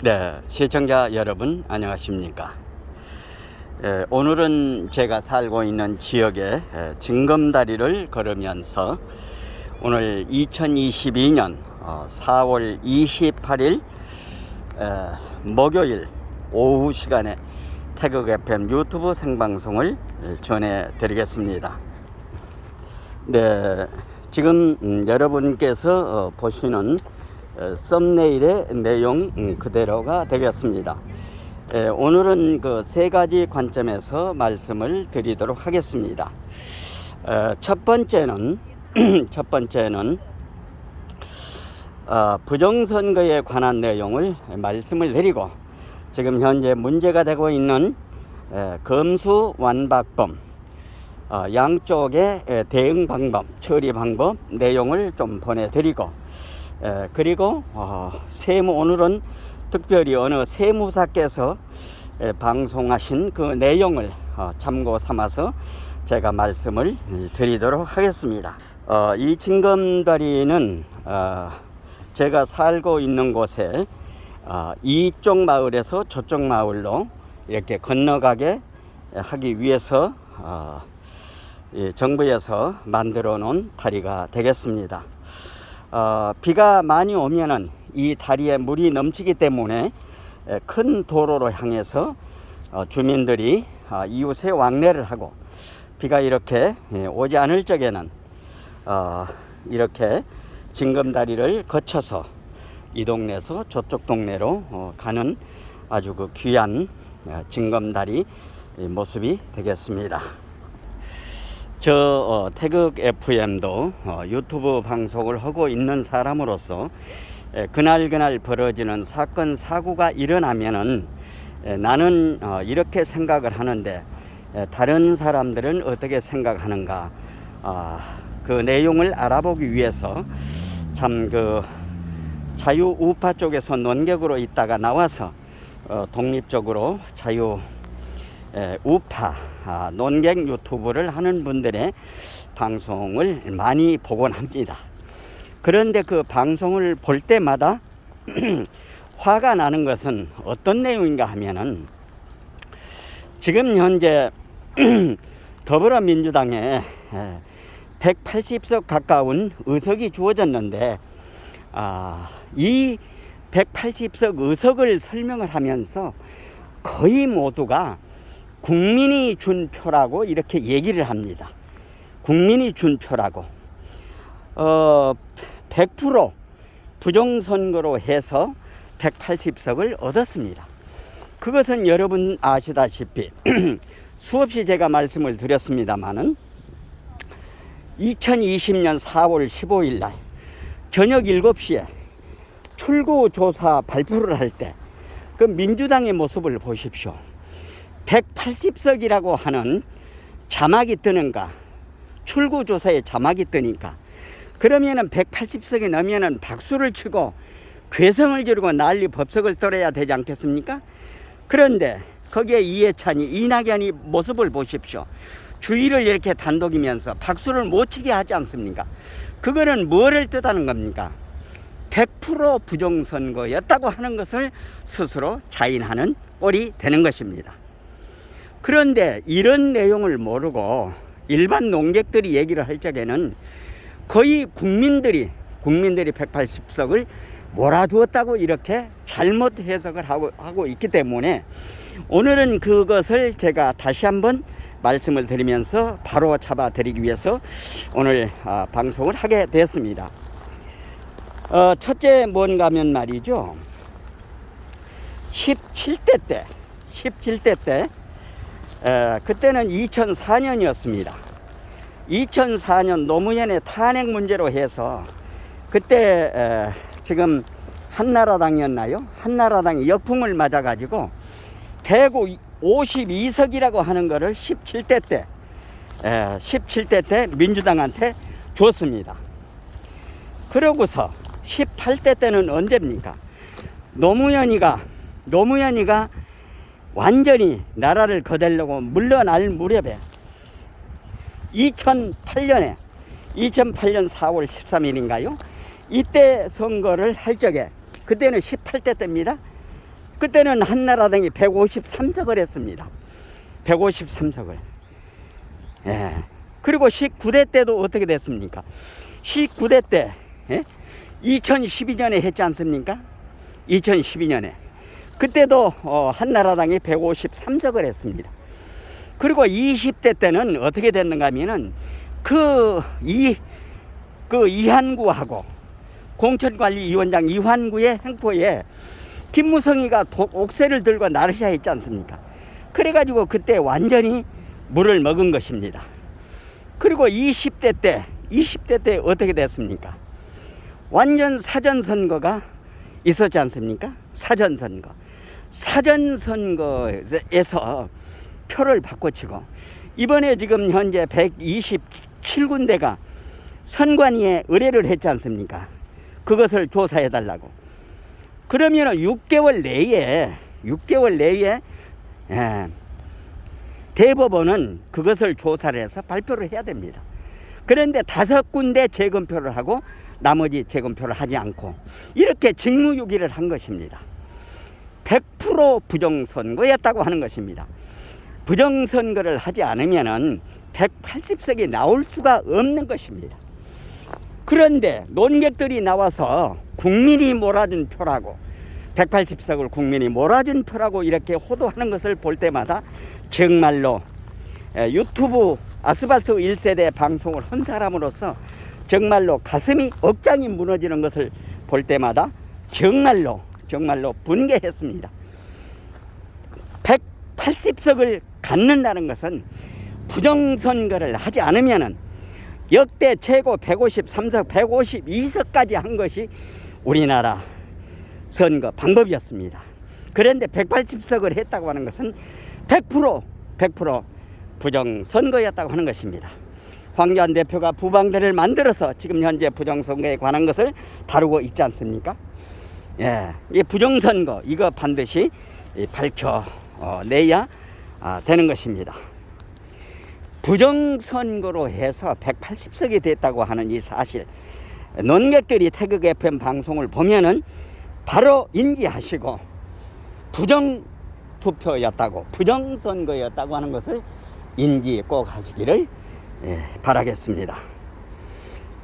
네, 시청자 여러분 안녕하십니까. 오늘은 제가 살고 있는 지역의 징검다리를 걸으면서 오늘 2022년 4월 28일 목요일 오후 시간에 태극 FM 유튜브 생방송을 전해 드리겠습니다. 네, 지금 여러분께서 보시는 썸네일의 내용 그대로가 되겠습니다. 오늘은 그 세 가지 관점에서 말씀을 드리도록 하겠습니다. 첫 번째는 부정선거에 관한 내용을 말씀을 드리고, 지금 현재 문제가 되고 있는 검수완박범 양쪽의 대응 방법, 처리 방법 내용을 좀 보내드리고, 그리고 오늘은 특별히 어느 세무사께서 방송하신 그 내용을 참고 삼아서 제가 말씀을 드리도록 하겠습니다. 이 징검다리는 제가 살고 있는 곳에 이쪽 마을에서 저쪽 마을로 이렇게 건너가게 하기 위해서 정부에서 만들어 놓은 다리가 되겠습니다. 비가 많이 오면은 이 다리에 물이 넘치기 때문에 큰 도로로 향해서 주민들이 이웃에 왕래를 하고, 비가 이렇게 오지 않을 적에는 이렇게 징검다리를 거쳐서 이 동네에서 저쪽 동네로 가는 아주 그 귀한 징검다리 모습이 되겠습니다. 태극 FM도 유튜브 방송을 하고 있는 사람으로서 그날 벌어지는 사건 사고가 일어나면은 나는 이렇게 생각을 하는데 다른 사람들은 어떻게 생각하는가, 그 내용을 알아보기 위해서 참 그 자유우파 쪽에서 논객으로 있다가 나와서 독립적으로 우파 논객 유튜브를 하는 분들의 방송을 많이 보곤 합니다. 그런데 그 방송을 볼 때마다 화가 나는 것은 어떤 내용인가 하면은, 지금 현재 더불어민주당에 180석 가까운 의석이 주어졌는데, 이 180석 의석을 설명을 하면서 거의 모두가 국민이 준 표라고 이렇게 얘기를 합니다. 국민이 준 표라고. 100% 부정선거로 해서 180석을 얻었습니다. 그것은 여러분 아시다시피 수없이 제가 말씀을 드렸습니다마는 2020년 4월 15일 날 저녁 7시에 출구조사 발표를 할 때 그 민주당의 모습을 보십시오. 180석이라고 하는 자막이 뜨는가, 출구조사에 자막이 뜨니까, 그러면은 180석이 넘으면은 박수를 치고 괴성을 지르고 난리 법석을 떨어야 되지 않겠습니까? 그런데 거기에 이해찬이, 이낙연이 모습을 보십시오. 주의를 이렇게 단독이면서 박수를 못 치게 하지 않습니까? 그거는 뭐를 뜻하는 겁니까? 100% 부정선거였다고 하는 것을 스스로 자인하는 꼴이 되는 것입니다. 그런데 이런 내용을 모르고 일반 농객들이 얘기를 할 적에는 거의 국민들이 180석을 몰아주었다고 이렇게 잘못 해석을 하고 있기 때문에, 오늘은 그것을 제가 다시 한번 말씀을 드리면서 바로 잡아 드리기 위해서 오늘 방송을 하게 됐습니다. 첫째 뭔가 하면 말이죠, 17대 때 그때는 2004년이었습니다. 2004년 노무현의 탄핵 문제로 해서 그때 지금 한나라당이었나요? 한나라당이 역풍을 맞아가지고 대구 52석이라고 하는 거를 17대 때 민주당한테 줬습니다. 그러고서 18대 때는 언제입니까? 노무현이가 완전히 나라를 거들려고 물러날 무렵에 2008년 4월 13일인가요? 이때 선거를 할 적에, 그때는 18대 때입니다. 그때는 한나라당이 153석을 했습니다. 153석을. 예. 그리고 19대 때도 어떻게 됐습니까? 19대 때 2012년에 했지 않습니까? 2012년에 그때도 한나라당이 153석을 했습니다. 그리고 20대 때는 어떻게 됐는가 하면은 이한구하고 공천관리위원장 이환구의 행포에 김무성이가 옥새를 들고 나르샤 했지 않습니까? 그래가지고 그때 완전히 물을 먹은 것입니다. 그리고 20대 때 어떻게 됐습니까? 완전 사전선거가 있었지 않습니까? 사전선거에서 표를 바꿔치고 이번에 지금 현재 127군데가 선관위에 의뢰를 했지 않습니까? 그것을 조사해 달라고. 그러면 6개월 내에 대법원은 그것을 조사를 해서 발표를 해야 됩니다. 그런데 5군데 재검표를 하고 나머지 재검표를 하지 않고 이렇게 직무유기를 한 것입니다. 100% 부정선거였다고 하는 것입니다. 부정선거를 하지 않으면 180석이 나올 수가 없는 것입니다. 그런데 논객들이 나와서 국민이 몰아준 표라고 180석을 국민이 몰아준 표라고 이렇게 호도하는 것을 볼 때마다 정말로 유튜브 아스팔트 1세대 방송을 한 사람으로서 정말로 가슴이 억장이 무너지는 것을 볼 때마다 정말로 분개했습니다. 180석을 갖는다는 것은 부정선거를 하지 않으면 역대 최고 153석, 152석까지 한 것이 우리나라 선거 방법이었습니다. 그런데 180석을 했다고 하는 것은 100% 부정선거였다고 하는 것입니다. 황교안 대표가 부방대를 만들어서 지금 현재 부정선거에 관한 것을 다루고 있지 않습니까? 예, 이 부정선거 이거 반드시 밝혀내야 되는 것입니다. 부정선거로 해서 180석이 됐다고 하는 이 사실, 논객들이 태극 FM 방송을 보면은 바로 인지하시고 부정투표였다고, 부정선거였다고 하는 것을 인지 꼭 하시기를 바라겠습니다.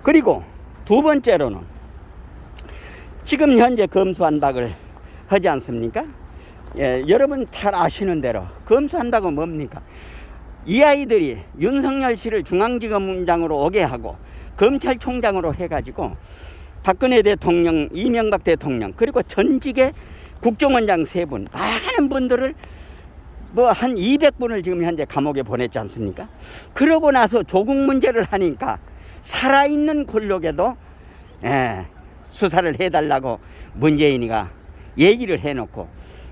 그리고 두 번째로는 지금 현재 검수한박을 하지 않습니까? 여러분 잘 아시는 대로 검수한박은 뭡니까? 이 아이들이 윤석열 씨를 중앙지검장으로 오게 하고 검찰총장으로 해가지고 박근혜 대통령, 이명박 대통령, 그리고 전직의 국정원장 3분, 많은 분들을 한 200분을 지금 현재 감옥에 보냈지 않습니까? 그러고 나서 조국 문제를 하니까 살아있는 권력에도 수사를 해달라고 문재인이가 얘기를 해놓고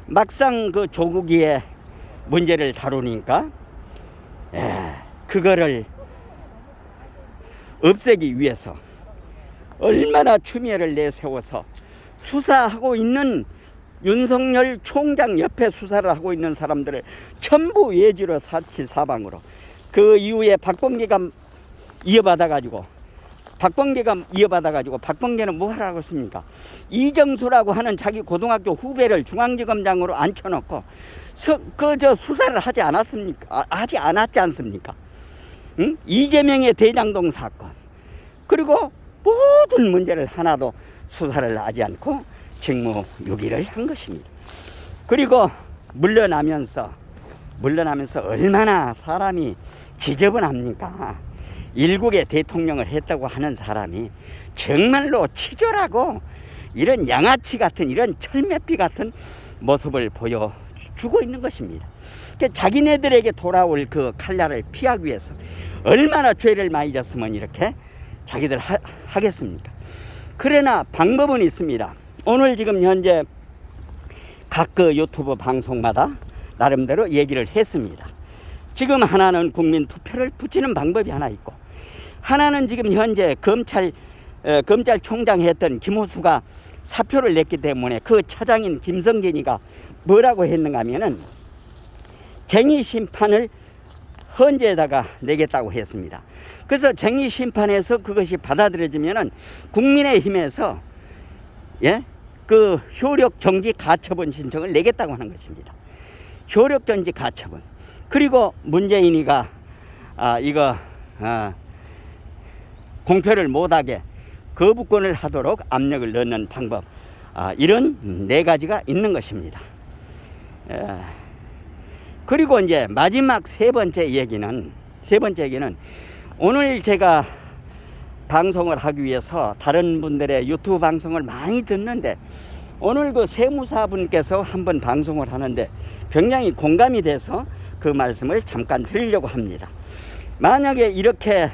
막상 그 조국이의 문제를 다루니까 그거를 없애기 위해서 얼마나 추미애를 내세워서 수사하고 있는 윤석열 총장 옆에 수사를 하고 있는 사람들을 전부 외지로 사방으로, 그 이후에 박범계가 이어받아가지고 박범계는 뭐 하라고 했습니까? 이정수라고 하는 자기 고등학교 후배를 중앙지검장으로 앉혀놓고 수사를 하지 않았습니까? 하지 않았지 않습니까? 응? 이재명의 대장동 사건, 그리고 모든 문제를 하나도 수사를 하지 않고 직무유기를 한 것입니다. 그리고 물러나면서 얼마나 사람이 지저분합니까? 일국의 대통령을 했다고 하는 사람이 정말로 치졸하고 이런 양아치 같은, 이런 철매피 같은 모습을 보여주고 있는 것입니다. 자기네들에게 돌아올 그 칼날을 피하기 위해서 얼마나 죄를 많이 졌으면 이렇게 자기들 하겠습니까? 그러나 방법은 있습니다. 오늘 지금 현재 각 그 유튜브 방송마다 나름대로 얘기를 했습니다. 지금 하나는 국민 투표를 붙이는 방법이 하나 있고, 하나는 지금 현재 검찰총장 했던 김호수가 사표를 냈기 때문에 그 차장인 김성진이가 뭐라고 했는가 하면은 쟁의심판을 헌재에다가 내겠다고 했습니다. 그래서 쟁의심판에서 그것이 받아들여지면은 국민의힘에서 그 효력 정지 가처분 신청을 내겠다고 하는 것입니다. 효력 정지 가처분. 그리고 문재인이가 이거 공표를 못하게 거부권을 하도록 압력을 넣는 방법, 이런 네 가지가 있는 것입니다. 그리고 이제 마지막 세 번째 얘기는 오늘 제가 방송을 하기 위해서 다른 분들의 유튜브 방송을 많이 듣는데, 오늘 그 세무사분께서 한번 방송을 하는데 굉장히 공감이 돼서 그 말씀을 잠깐 드리려고 합니다. 만약에 이렇게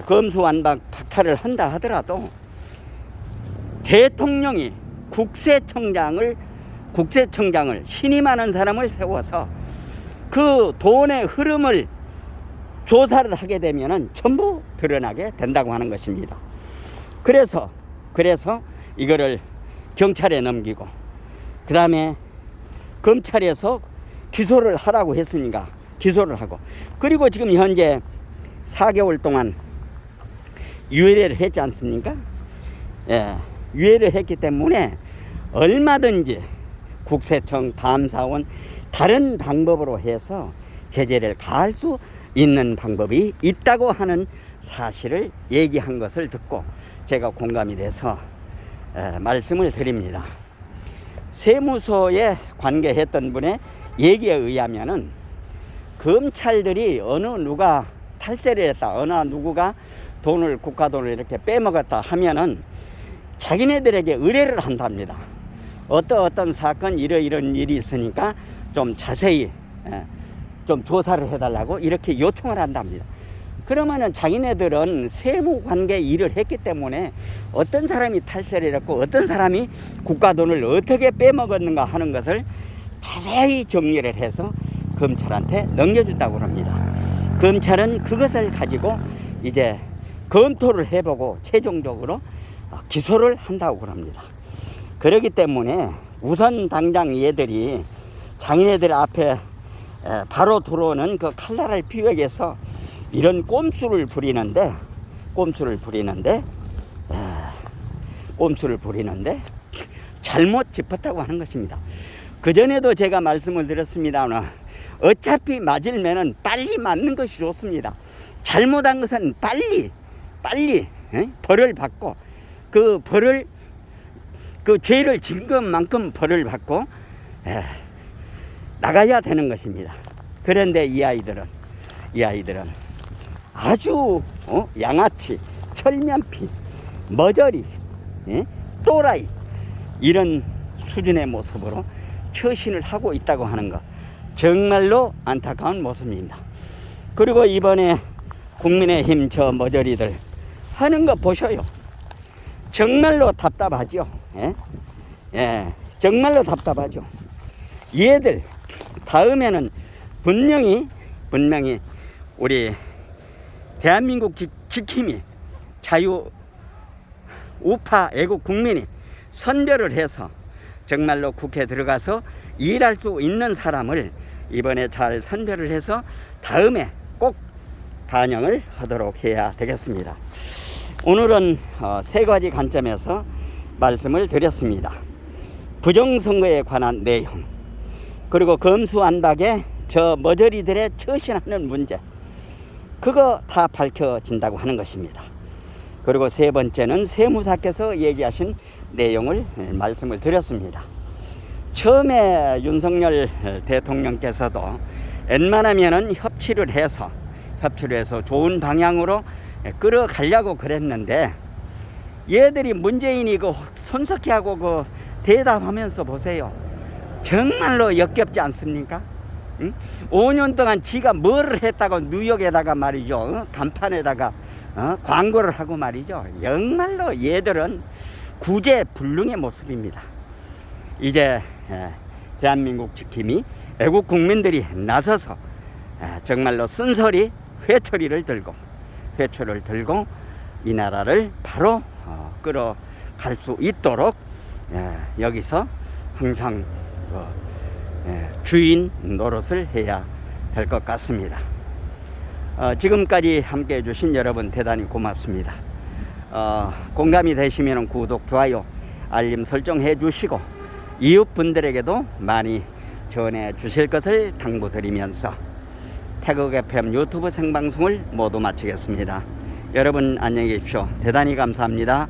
검수완박 박탈을 한다 하더라도 대통령이 국세청장을 신임하는 사람을 세워서 그 돈의 흐름을 조사를 하게 되면은 전부 드러나게 된다고 하는 것입니다. 그래서 이거를 경찰에 넘기고, 그 다음에 검찰에서 기소를 하라고 했으니까 기소를 하고, 그리고 지금 현재 4개월 동안 유예를 했지 않습니까? 예, 유예를 했기 때문에 얼마든지 국세청, 감사원 다른 방법으로 해서 제재를 가할 수 있는 방법이 있다고 하는 사실을 얘기한 것을 듣고 제가 공감이 돼서 말씀을 드립니다. 세무서에 관계했던 분의 얘기에 의하면은 검찰들이 어느 누가 탈세를 했다, 어느 누구가 국가 돈을 이렇게 빼먹었다 하면은 자기네들에게 의뢰를 한답니다. 어떤 사건 이런 일이 있으니까 좀 자세히 좀 조사를 해달라고 이렇게 요청을 한답니다. 그러면은 자기네들은 세무관계 일을 했기 때문에 어떤 사람이 탈세를 했고 어떤 사람이 국가 돈을 어떻게 빼먹었는가 하는 것을 자세히 정리를 해서 검찰한테 넘겨준다고 합니다. 검찰은 그것을 가지고 이제 검토를 해보고 최종적으로 기소를 한다고 합니다. 그렇기 때문에 우선 당장 얘들이 자기네들 앞에 바로 들어오는 그 칼날을 피해서 이런 꼼수를 부리는데 잘못 짚었다고 하는 것입니다. 그전에도 제가 말씀을 드렸습니다만 어차피 맞을면은 빨리 맞는 것이 좋습니다. 잘못한 것은 빨리 벌을 받고 그 죄를 진 것만큼 벌을 받고 나가야 되는 것입니다. 그런데 이 아이들은 아주 양아치, 철면피, 머저리, 또라이 이런 수준의 모습으로 처신을 하고 있다고 하는 것, 정말로 안타까운 모습입니다. 그리고 이번에 국민의힘 저 머저리들 하는 거 보셔요. 정말로 답답하죠. 정말로 답답하죠. 얘들 다음에는 분명히 우리 대한민국 지킴이 자유 우파 애국 국민이 선별을 해서 정말로 국회에 들어가서 일할 수 있는 사람을 이번에 잘 선별을 해서 다음에 꼭 반영을 하도록 해야 되겠습니다. 오늘은 세 가지 관점에서 말씀을 드렸습니다. 부정선거에 관한 내용, 그리고 검수완박에 저 머저리들의 처신하는 문제, 그거 다 밝혀진다고 하는 것입니다. 그리고 세 번째는 세무사께서 얘기하신 내용을 말씀을 드렸습니다. 처음에 윤석열 대통령께서도 웬만하면은 협치를 해서 좋은 방향으로 끌어가려고 그랬는데, 얘들이 문재인이 그 손석희 하고 그 대답하면서 보세요. 정말로 역겹지 않습니까? 응? 5년 동안 지가 뭘 했다고 뉴욕에다가 말이죠, 간판에다가 광고를 하고 말이죠. 정말로 얘들은 구제불능의 모습입니다. 이제 대한민국 지킴이 애국 국민들이 나서서 정말로 쓴소리 회초리를 들고 이 나라를 바로 끌어갈 수 있도록 여기서 항상 주인 노릇을 해야 될 것 같습니다. 지금까지 함께 해주신 여러분 대단히 고맙습니다. 공감이 되시면 구독, 좋아요, 알림 설정해 주시고 이웃분들에게도 많이 전해 주실 것을 당부드리면서 태국 FM 유튜브 생방송을 모두 마치겠습니다. 여러분 안녕히 계십시오. 대단히 감사합니다.